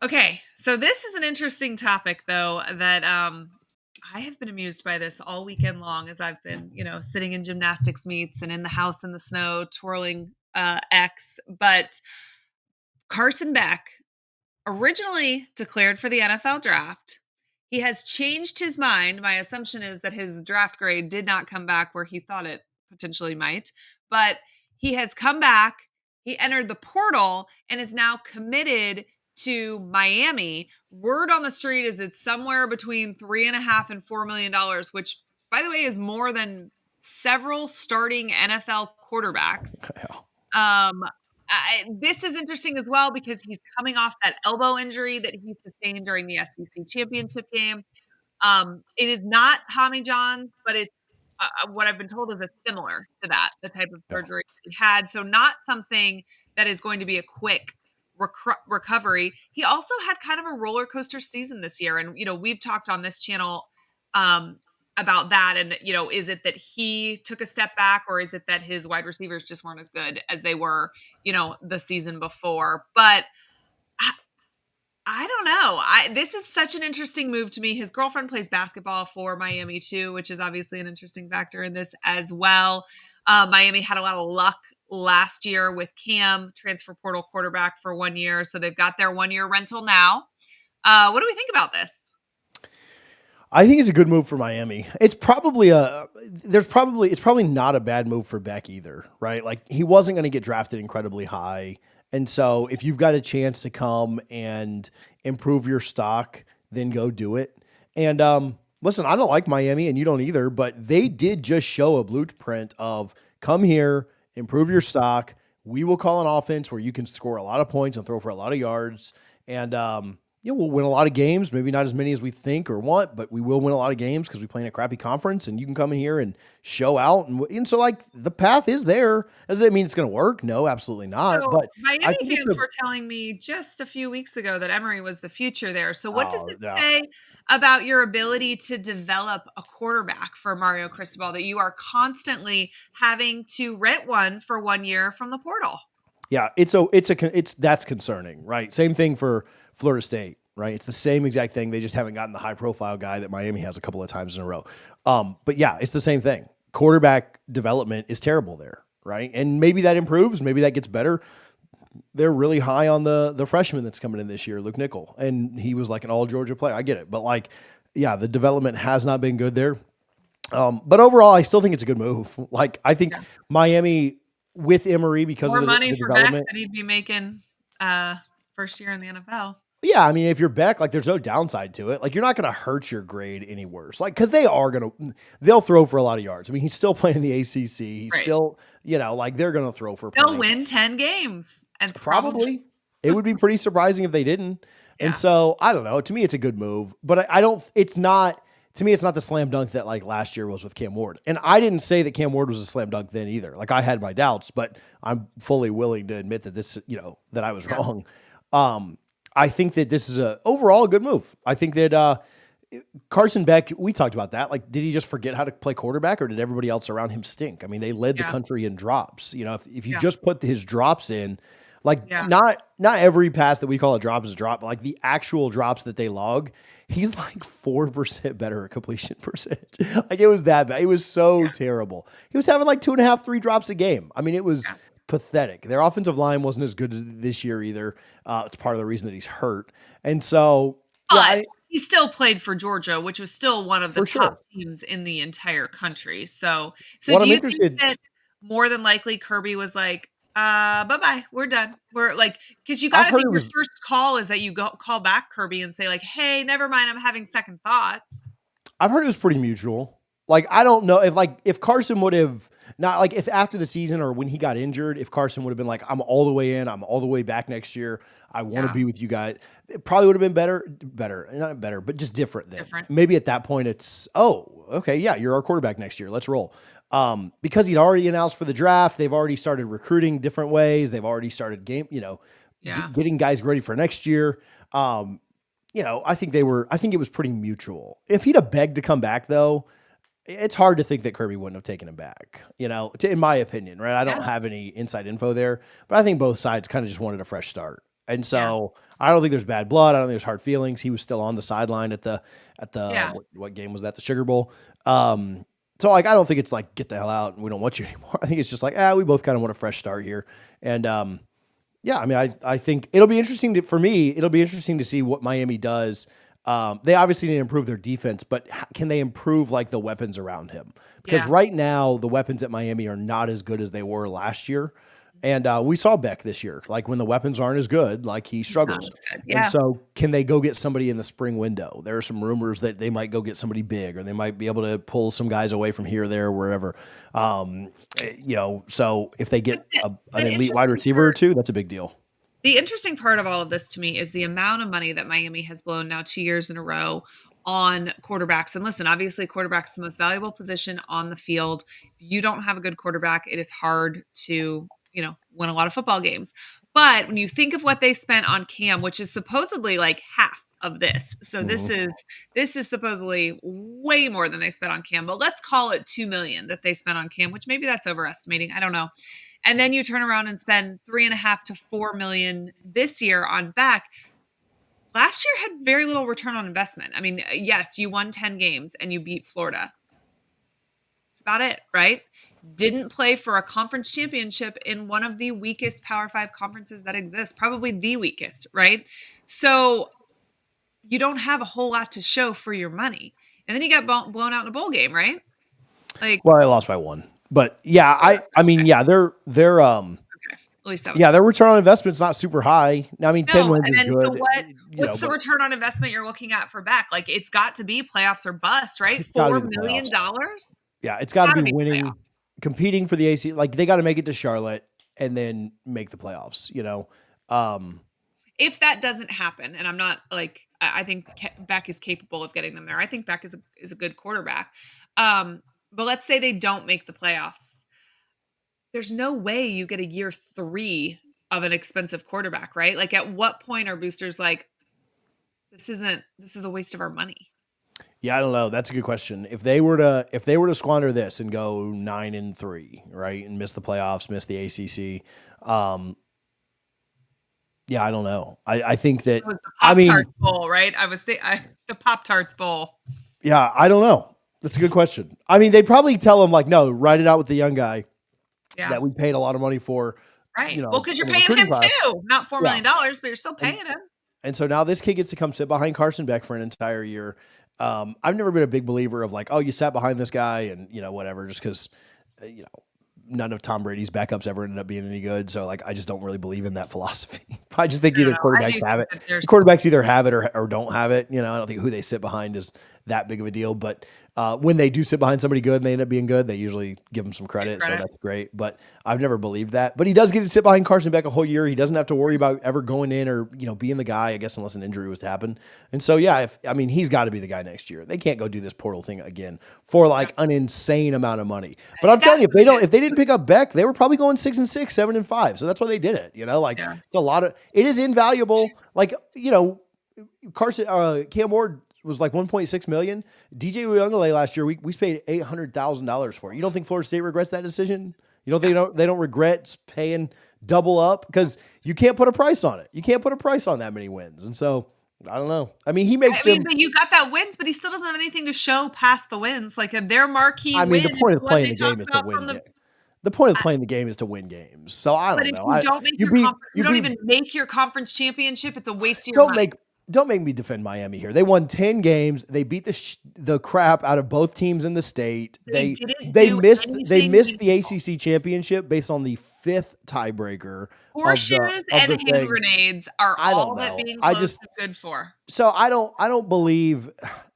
Okay, so this is an interesting topic, though, that I have been amused by this all weekend long as I've been, sitting in gymnastics meets and in the house in the snow twirling X. But Carson Beck originally declared for the NFL draft. He has changed his mind. My assumption is that his draft grade did not come back where he thought it potentially might, but he has come back. He entered the portal and is now committed to Miami. Word on the street is it's somewhere between $3.5 and $4 million, which, by the way, is more than several starting NFL quarterbacks. This is interesting as well because he's coming off that elbow injury that he sustained during the SEC championship game. It is not Tommy John's, but it's what I've been told is it's similar to that, the type of Yeah. surgery he had. So not something that is going to be a quick recovery. He also had kind of a roller coaster season this year, and we've talked on this channel um, about that. And is it that he took a step back, or is it that his wide receivers just weren't as good as they were, the season before? But I don't know. This is such an interesting move to me. His girlfriend plays basketball for Miami too, which is obviously an interesting factor in this as well. Miami had a lot of luck last year with Cam, transfer portal quarterback for 1 year, so they've got their 1 year rental now. What do we think about this? I think it's a good move for Miami. It's probably not a bad move for Beck either, right? Like he wasn't going to get drafted incredibly high. And so if you've got a chance to come and improve your stock, then go do it. And listen, I don't like Miami and you don't either, but they did just show a blueprint of come here, improve your stock. We will call an offense where you can score a lot of points and throw for a lot of yards. And we'll win a lot of games, maybe not as many as we think or want, but we will win a lot of games because we play in a crappy conference and you can come in here and show out. And so like the path is there. Does that mean it's going to work? No, absolutely not. So But I Miami think fans were telling me just a few weeks ago that Emory was the future there. So what does it no. say about your ability to develop a quarterback for Mario Cristobal that you are constantly having to rent one for 1 year from the portal? Yeah, that's concerning, right? Same thing for Florida State, right? It's the same exact thing. They just haven't gotten the high profile guy that Miami has a couple of times in a row. But yeah, it's the same thing. Quarterback development is terrible there, right? And maybe that improves, maybe that gets better. They're really high on the freshman that's coming in this year, Luke Nickel, and he was like an all Georgia player. I get it, but like, yeah, the development has not been good there. But overall, I still think it's a good move. Like, I think Miami with Emory because More of money the for Beck development. than he'd be making first year in the NFL. Yeah, I mean, if you're Beck, like, there's no downside to it. Like, you're not going to hurt your grade any worse. Like, because they'll throw for a lot of yards. I mean, he's still playing in the ACC. He's Right. still, like, they're going to throw for They'll plenty. win 10 games and Probably. It would be pretty surprising if they didn't. Yeah. And so, I don't know. To me, it's a good move. But I don't, it's not, to me, it's not the slam dunk that, like, last year was with Cam Ward. And I didn't say that Cam Ward was a slam dunk then either. Like, I had my doubts, but I'm fully willing to admit that that I was wrong. I think that this is overall a good move. I think that Carson Beck, we talked about that. Like, did he just forget how to play quarterback, or did everybody else around him stink? I mean, they led the country in drops. If you just put his drops in, like not every pass that we call a drop is a drop, but like the actual drops that they log, he's like 4% better at completion percentage. Like, it was that bad. It was so terrible. He was having like 2.5, 3 drops a game. I mean, it was pathetic. Their offensive line wasn't as good as this year either. It's part of the reason that he's hurt. And so, But he still played for Georgia, which was still one of the top teams in the entire country. So do you think that more than likely Kirby was like, bye-bye, we're done. We're like, because you got to think your first call is that you call back Kirby and say like, hey, never mind, I'm having second thoughts. I've heard it was pretty mutual. Like, I don't know if Carson would have not, like, if after the season or when he got injured, if Carson would have been like, I'm all the way in, I'm all the way back next year, I want to be with you guys, it probably would have been not better, but just different then. Maybe at that point it's, oh, okay, yeah, you're our quarterback next year, let's roll. Because he'd already announced for the draft, they've already started recruiting different ways, they've already started getting guys ready for next year. I think it was pretty mutual. If he'd have begged to come back though, it's hard to think that Kirby wouldn't have taken him back, in my opinion, right? I don't have any inside info there, but I think both sides kind of just wanted a fresh start. And Yeah. so I don't think there's bad blood. I don't think there's hard feelings. He was still on the sideline at the Yeah. what game was that? The Sugar Bowl. So like I don't think it's like get the hell out and we don't want you anymore. I think it's just like we both kind of want a fresh start here. And yeah, I mean I think it'll be interesting for me. It'll be interesting to see what Miami does. They obviously need to improve their defense, but can they improve like the weapons around him? Because Yeah. right now the weapons at Miami are not as good as they were last year. And we saw Beck this year. Like when the weapons aren't as good, like he It's not struggles. as good. And Yeah. so, can they go get somebody in the spring window? There are some rumors that they might go get somebody big, or they might be able to pull some guys away from here, there, wherever. So if they But get an the elite wide interesting receiver or part two, that's a big deal. The interesting part of all of this to me is the amount of money that Miami has blown now 2 years in a row on quarterbacks. And listen, obviously, quarterback's the most valuable position on the field. If you don't have a good quarterback, it is hard to, win a lot of football games. But when you think of what they spent on Cam, which is supposedly like half of this. So this Mhm. is this is supposedly way more than they spent on Cam, but let's call it 2 million that they spent on Cam, which maybe that's overestimating. I don't know. And then you turn around and spend 3.5 to 4 million this year on Beck. Last year had very little return on investment. I mean, yes, you won 10 games and you beat Florida. That's about it, right? Didn't play for a conference championship in one of the weakest Power Five conferences that exists, probably the weakest, right? So you don't have a whole lot to show for your money. And then you got blown out in a bowl game, right? Like, Well, I lost by one, but yeah, oh, I mean, okay, yeah, okay. At least that was yeah, close. their return on investment's not super high. I mean, 10 No, wins and is then so good, what's the but return on investment you're looking at for Beck? Like, it's got to be playoffs or bust, right? it's got to be $4 the million? playoffs. Dollars? Yeah, it's It's got to gotta be be playoffs. winning, competing for the AC. Like they got to make it to Charlotte and then make the playoffs. Um, If that doesn't happen, and I'm not like I think Beck is capable of getting them there. I think Beck is a good quarterback. But let's say they don't make the playoffs. There's no way you get a year 3 of an expensive quarterback, right? Like at what point are boosters like this is a waste of our money? yeah, I don't know. That's a good question. If they were to squander this and go 9-3, right, and miss the playoffs, miss the ACC, yeah, I don't know. I think that It was the I Pop mean, Tarts Bowl, right? The Pop Tarts Bowl. yeah, I don't know. That's a good question. I mean, they'd probably tell him like, no, write it out with the young guy Yeah. that we paid a lot of money for, Right. Well, because in you're the paying recruiting him class. too, not $4 Yeah, million, but you're still and paying him. And so now this kid gets to come sit behind Carson Beck for an entire year. I've never been a big believer of like, oh, you sat behind this guy and whatever, just because none of Tom Brady's backups ever ended up being any good. So like, I just don't really believe in that philosophy. I just think I don't either know. I do quarterbacks have think it. that there's Quarterbacks either have it or don't have it. I don't think who they sit behind is that big of a deal. But when they do sit behind somebody good and they end up being good, they usually give them some credit. So credit. that's great. But I've never believed that. But he does get to sit behind Carson Beck a whole year. He doesn't have to worry about ever going in or being the guy. I guess unless an injury was to happen. And so yeah, he's got to be the guy next year. They can't go do this portal thing again for like an insane amount of money. But I'm That's telling you, what it is. if they didn't pick up Beck, they were probably going 6-6, 7-5. So that's why they did it. Like Yeah. it's a lot of it is invaluable. Like Cam Ward was like 1.6 million. DJ Uyunglele last year, we paid $800,000 for. You don't think Florida State regrets that decision? You don't think they don't regret paying double up because you can't put a price on it. You can't put a price on that many wins, and so I don't know. I mean, he makes I mean, them. but you got that wins, but he still doesn't have anything to show past the wins. Like their marquee I mean, win the is point of what playing they the talk game is to about win from game. the. The point of I- playing the game is to win games. So I But don't if know. you don't make You your beat conference, you you don't beat even make your conference championship. It's a waste of your don't money. make me defend Miami here. They won 10 games. They beat the crap out of both teams in the state. They didn't do They anything missed the meaningful. ACC championship based on the fifth tiebreaker Horseshoes of and the hand thing. grenades are I don't all that know. being close is good for. So I don't believe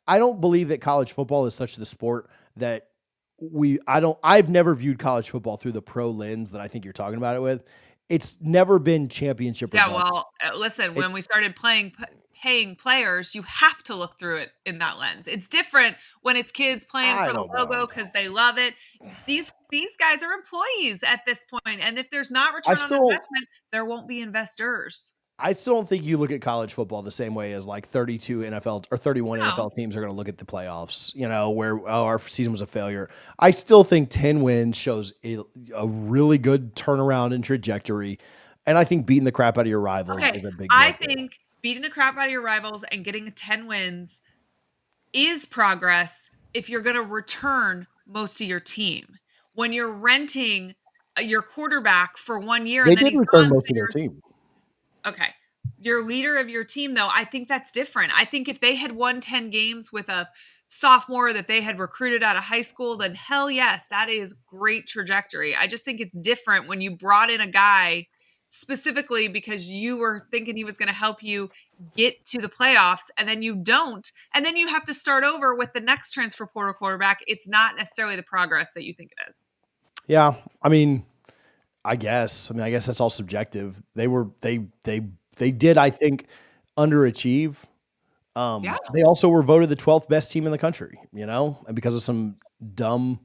that college football is such the sport that I've never viewed college football through the pro lens that I think you're talking about it with. It's never been championship Yeah, results. well, listen, It, when we started paying players, you have to look through it in that lens. It's different when it's kids playing I for the don't logo know. because they love it. These guys are employees at this point, and if there's not I return on still investment, there won't be investors. I still don't think you look at college football the same way as like 32 NFL or 31 No, NFL teams are going to look at the playoffs, where our season was a failure. I still think 10 wins shows a really good turnaround and trajectory. And I think beating the crap out of your rivals Okay. is a big I deal too. think beating the crap out of your rivals and getting 10 wins is progress if you're going to return most of your team. When you're renting your quarterback for 1 year They and then did he's return gone, most so of their team. okay. Your leader of your team, though, I think that's different. I think if they had won 10 games with a sophomore that they had recruited out of high school, then hell yes, that is great trajectory. I just think it's different when you brought in a guy specifically because you were thinking he was going to help you get to the playoffs and then you don't. And then you have to start over with the next transfer portal quarterback. It's not necessarily the progress that you think it is. Yeah. I mean, I guess. I mean, I guess that's all subjective. They did, I think, underachieve. Yeah. They also were voted the 12th best team in the country, and because of some dumb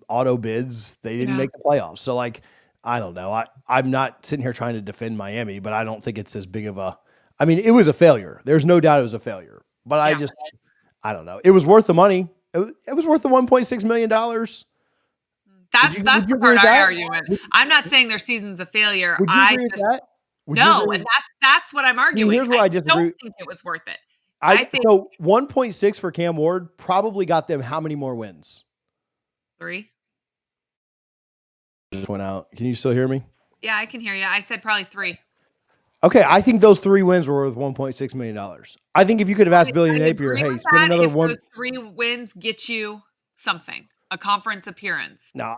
auto bids, they didn't Yeah. make the playoffs. So like, I don't know. I'm not sitting here trying to defend Miami, but I don't think it's as big of a I mean, it was a failure. There's no doubt it was a failure. But Yeah. I don't know. It was worth the money. It was worth the $1.6 million. That's Would you the agree part with I that? argue with. I'm not saying their season's a failure. Would you I agree with just that? Would you no, agree and with that's what I'm See, arguing. here's where I I don't disagree. think it was worth it. I I think so 1.6 for Cam Ward probably got them how many more wins? 3. Just went out. Can you still hear me? Yeah, I can hear you. I said probably 3. Okay, I think those 3 wins were worth $1.6 million. I think if you could have asked Billy I Napier, agree hey, with spend that another if one. those 3 wins get you something, a conference appearance. No,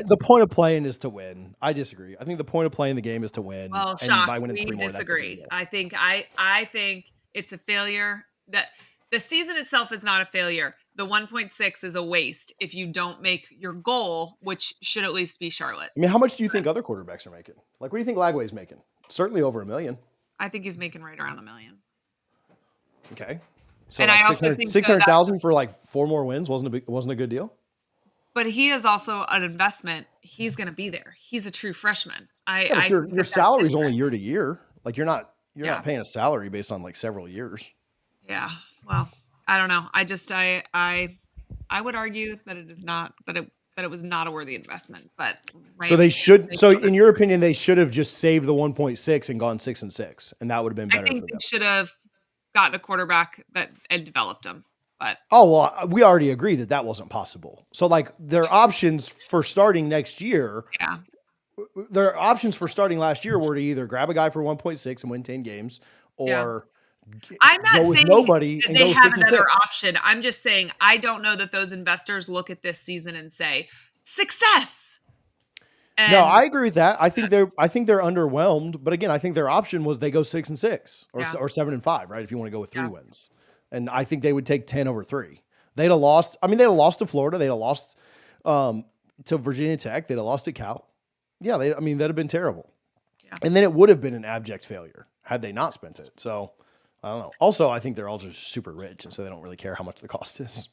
the point of playing is to win. I disagree. I think the point of playing the game is to win, Well, and shock. by winning We 3 more, that's a big disagree. deal. I think it's a failure. That the season itself is not a failure. The 1.6 is a waste if you don't make your goal, which should at least be Charlotte. I mean, how much do you think other quarterbacks are making? Like, what do you think Lagway's making? Certainly over $1 million. I think he's making right around $1 million. Okay, so And like I also 600 think though that 600,000 for like 4 more wins wasn't a good deal. but he is also an investment. He's going to be there. He's a true freshman. Yeah, but I your think your that that's salary is different. only year to year. Like you're Yeah. not paying a salary based on like several years. Yeah. Well, I don't know. I would argue that it is not that it was not a worthy investment, but So Miami fans make so other. in your opinion, they should have just saved the 1.6 and gone 6-6, and that would have been I better think for they them. should have gotten a quarterback that and developed him. But Oh, well, we already agreed that that wasn't possible. So like yeah. their options for starting last year were to either grab a guy for 1.6 and win 10 games Yeah. or I'm not go with saying nobody that and they go have 6 and another 6. option. I'm just saying I don't know that those investors look at this season and say, "Success." No, And I agree with that. I think they're underwhelmed, but again, I think their option was they go 6 and 6 yeah. or 7 and 5, right? If you want to go with 3 Yeah. wins, and I think they would take 10 over 3. They'd have lost. I mean, they'd have lost to Florida. They'd have lost to Virginia Tech. They'd have lost to Cal. Yeah, I mean, that'd have been terrible. Yeah. And then it would have been an abject failure had they not spent it. So I don't know. Also, I think they're all just super rich, and so they don't really care how much the cost is.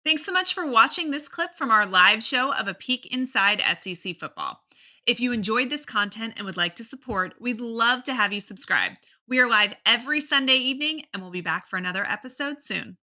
Thanks so much for watching this clip from our live show of a peek inside SEC football. If you enjoyed this content and would like to support, we'd love to have you subscribe. We are live every Sunday evening, and we'll be back for another episode soon.